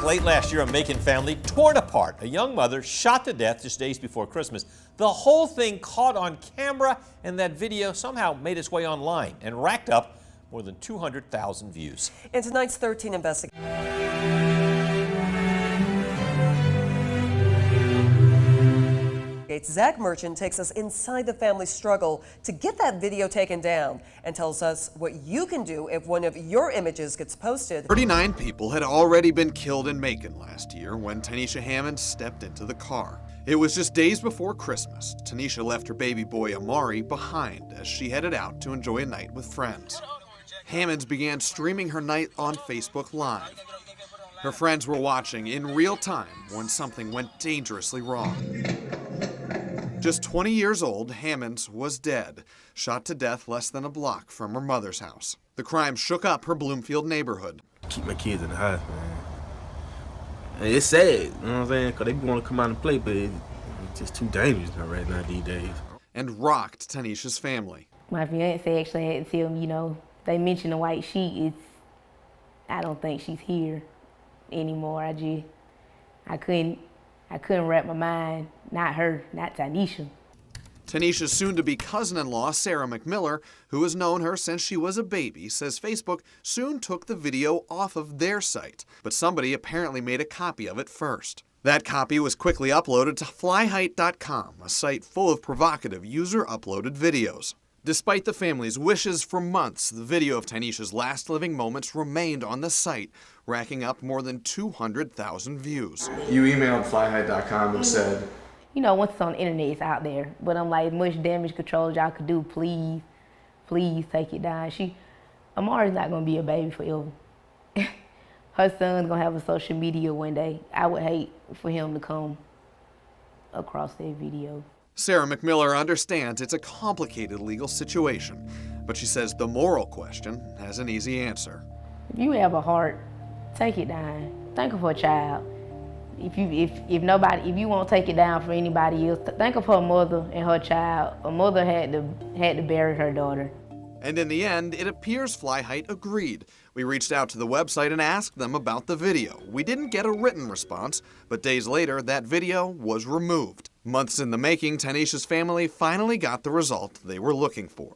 Late last year, a Macon family torn apart. A young mother shot to death just days before Christmas. The whole thing caught on camera, and that video somehow made its way online and racked up more than 200,000 views. In tonight's 13 investigation. Zach Merchant takes us inside the family's struggle to get that video taken down and tells us what you can do if one of your images gets posted. 39 people had already been killed in Macon last year when Tanisha Hammond stepped into the car. It was just days before Christmas. Tanisha left her baby boy Amari behind as she headed out to enjoy a night with friends. Hammonds began streaming her night on Facebook Live. Her friends were watching in real time when something went dangerously wrong. Just 20 years old, Hammonds was dead, shot to death less than a block from her mother's house. The crime shook up her Bloomfield neighborhood. Keep my kids in the house, man. It's sad, you know what I'm saying? Because they want to come out and play, but it's just too dangerous right now these days. And rocked Tanisha's family. My fiance actually had to tell me, they mentioned the white sheet. I don't think she's here anymore. I couldn't wrap my mind. Not her, not Tanisha. Tanisha's soon-to-be cousin-in-law, Sarah McMiller, who has known her since she was a baby, says Facebook soon took the video off of their site, but somebody apparently made a copy of it first. That copy was quickly uploaded to flyheight.com, a site full of provocative user-uploaded videos. Despite the family's wishes for months, the video of Tanisha's last living moments remained on the site, racking up more than 200,000 views. You emailed flyheight.com and said, once it's on the internet, it's out there. But I'm like, much damage control as y'all could do, please take it down. Amari's not gonna be a baby forever. Her son's gonna have a social media one day. I would hate for him to come across that video. Sarah McMiller understands it's a complicated legal situation, but she says the moral question has an easy answer. If you have a heart, take it down. Think of her child. If you won't take it down for anybody else, think of her mother and her child. Her mother had to bury her daughter. And in the end, it appears Flyheight agreed. We reached out to the website and asked them about the video. We didn't get a written response, but days later, that video was removed. Months in the making, Tanisha's family finally got the result they were looking for.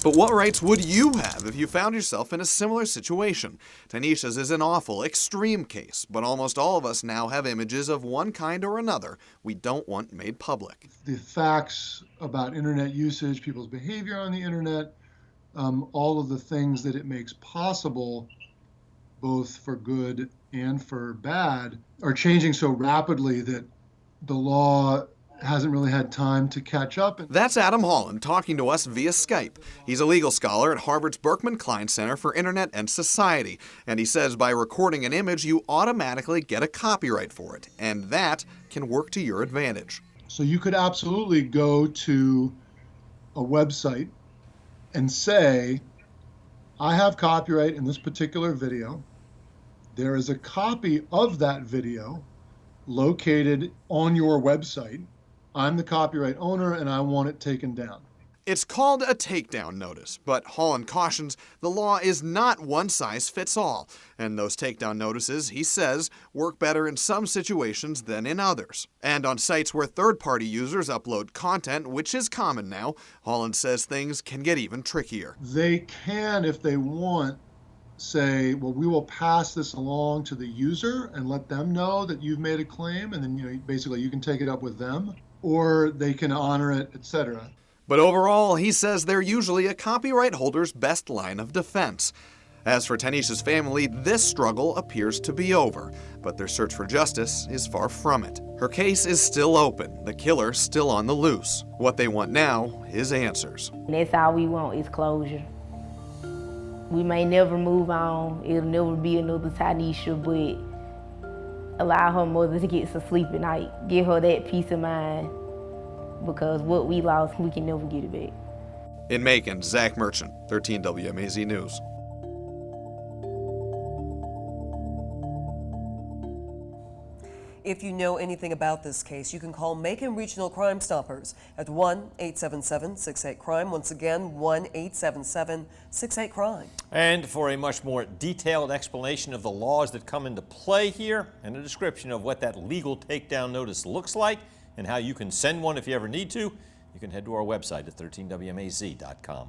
But what rights would you have if you found yourself in a similar situation? Tanisha's is an awful, extreme case, but almost all of us now have images of one kind or another we don't want made public. The facts about internet usage, people's behavior on the internet, all of the things that it makes possible, both for good and for bad, are changing so rapidly that the law hasn't really had time to catch up. That's Adam Holland talking to us via Skype. He's a legal scholar at Harvard's Berkman Klein Center for Internet and Society, and he says by recording an image, you automatically get a copyright for it, and that can work to your advantage. So you could absolutely go to a website and say, I have copyright in this particular video. There is a copy of that video located on your website. I'm the copyright owner and I want it taken down. It's called a takedown notice, but Holland cautions the law is not one size fits all, and those takedown notices, he says, work better in some situations than in others. And on sites where third-party users upload content, which is common now, Holland says things can get even trickier. They can, if they want, say, well, we will pass this along to the user and let them know that you've made a claim, and then basically you can take it up with them, or they can honor it, etc. But overall, he says they're usually a copyright holder's best line of defense. As for Tanisha's family, this struggle appears to be over, but their search for justice is far from it. Her case is still open, the killer still on the loose. What they want now is answers. And that's all we want is closure. We may never move on, it'll never be another Tanisha, but allow her mother to get some sleep at night, give her that peace of mind, because what we lost, we can never get it back. In Macon, Zach Merchant, 13 WMAZ News. If you know anything about this case, you can call Macon Regional Crime Stoppers at 1-877-68-CRIME. Once again, 1-877-68-CRIME. And for a much more detailed explanation of the laws that come into play here and a description of what that legal takedown notice looks like and how you can send one if you ever need to, you can head to our website at 13wmaz.com.